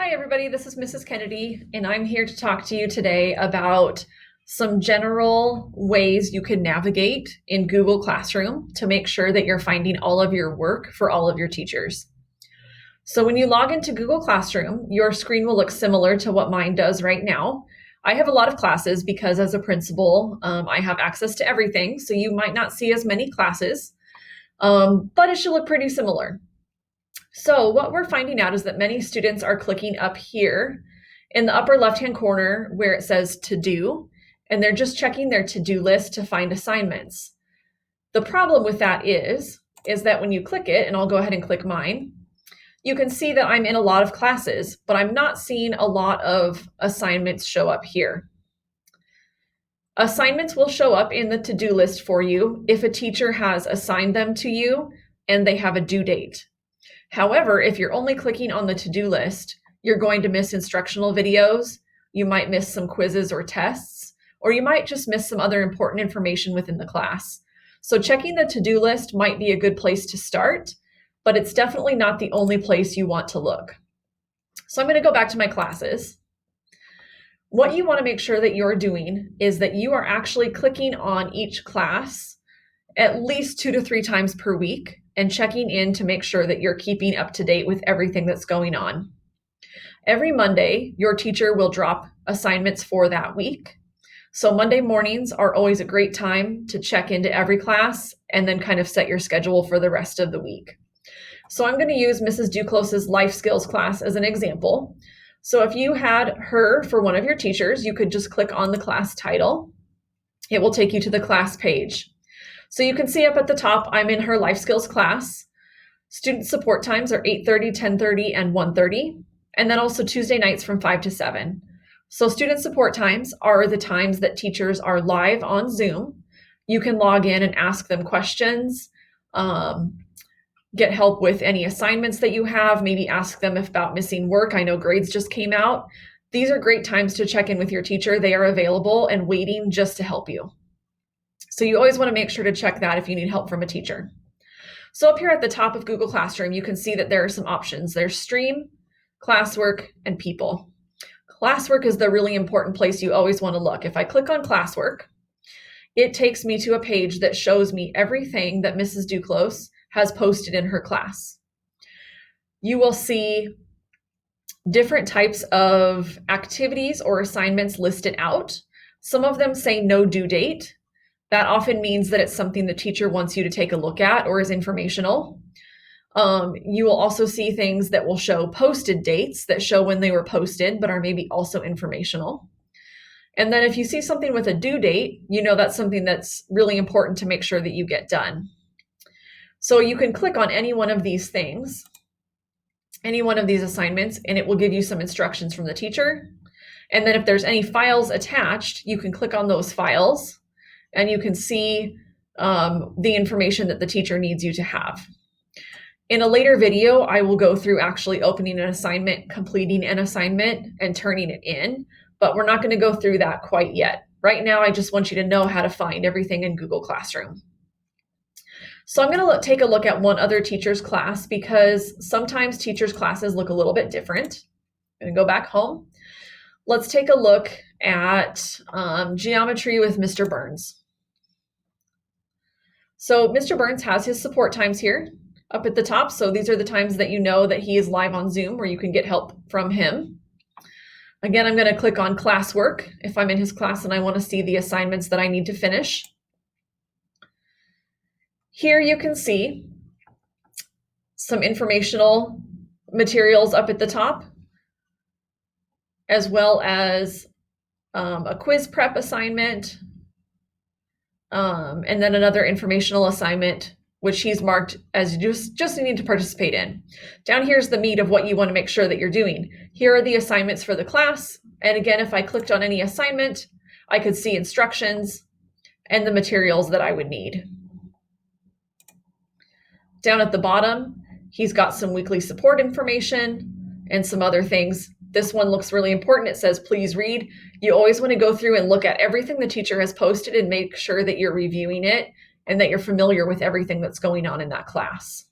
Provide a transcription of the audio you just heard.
Hi, everybody. This is Mrs. Kennedy, and I'm here to talk to you today about some general ways you can navigate in Google Classroom to make sure that you're finding all of your work for all of your teachers. So when you log into Google Classroom, your screen will look similar to what mine does right now. I have a lot of classes because as a principal, I have access to everything, so you might not see as many classes, but it should look pretty similar. So what we're finding out is that many students are clicking up here in the upper left-hand corner where it says to do, and they're just checking their to-do list to find assignments. The problem with that is that when you click it, and I'll go ahead and click mine, you can see that I'm in a lot of classes, but I'm not seeing a lot of assignments show up here. Assignments will show up in the to-do list for you if a teacher has assigned them to you and they have a due date. However, if you're only clicking on the to-do list, you're going to miss instructional videos, you might miss some quizzes or tests, or you might just miss some other important information within the class. So checking the to-do list might be a good place to start, but it's definitely not the only place you want to look. So I'm going to go back to my classes. What you want to make sure that you're doing is that you are actually clicking on each class at least 2 to 3 times per week and checking in to make sure that you're keeping up to date with everything that's going on. Every Monday, your teacher will drop assignments for that week. So Monday mornings are always a great time to check into every class and then kind of set your schedule for the rest of the week. So I'm going to use Mrs. Duclos' life skills class as an example. So if you had her for one of your teachers, you could just click on the class title. It will take you to the class page. So you can see up at the top, I'm in her life skills class. Student support times are 8:30, 10:30, and 1:30, and then also Tuesday nights from 5 to 7. So student support times are the times that teachers are live on Zoom. You can log in and ask them questions, get help with any assignments that you have, maybe ask them about missing work. I know grades just came out. These are great times to check in with your teacher. They are available and waiting just to help you. So you always want to make sure to check that if you need help from a teacher. So up here at the top of Google Classroom, you can see that there are some options. There's Stream, Classwork, and People. Classwork is the really important place you always want to look. If I click on Classwork, it takes me to a page that shows me everything that Mrs. Duclos has posted in her class. You will see different types of activities or assignments listed out. Some of them say no due date. That often means that it's something the teacher wants you to take a look at or is informational. You will also see things that will show posted dates that show when they were posted, but are maybe also informational. And then if you see something with a due date, you know that's something that's really important to make sure that you get done. So you can click on any one of these things, any one of these assignments, and it will give you some instructions from the teacher. And then if there's any files attached, you can click on those files and you can see the information that the teacher needs you to have. In a later video, I will go through actually opening an assignment, completing an assignment, and turning it in, but we're not going to go through that quite yet. Right now, I just want you to know how to find everything in Google Classroom. So I'm going to take a look at one other teacher's class because sometimes teachers' classes look a little bit different. I'm going to go back home. Let's take a look at geometry with Mr. Burns. So Mr. Burns has his support times here up at the top. So these are the times that you know that he is live on Zoom where you can get help from him. Again, I'm going to click on classwork if I'm in his class and I want to see the assignments that I need to finish. Here you can see some informational materials up at the top, as well as a quiz prep assignment, and then another informational assignment, which he's marked as you just need to participate in. Down here is the meat of what you want to make sure that you're doing. Here are the assignments for the class. And again, if I clicked on any assignment, I could see instructions and the materials that I would need. Down at the bottom, he's got some weekly support information and some other things. This one looks really important. It says, please read. You always want to go through and look at everything the teacher has posted and make sure that you're reviewing it and that you're familiar with everything that's going on in that class.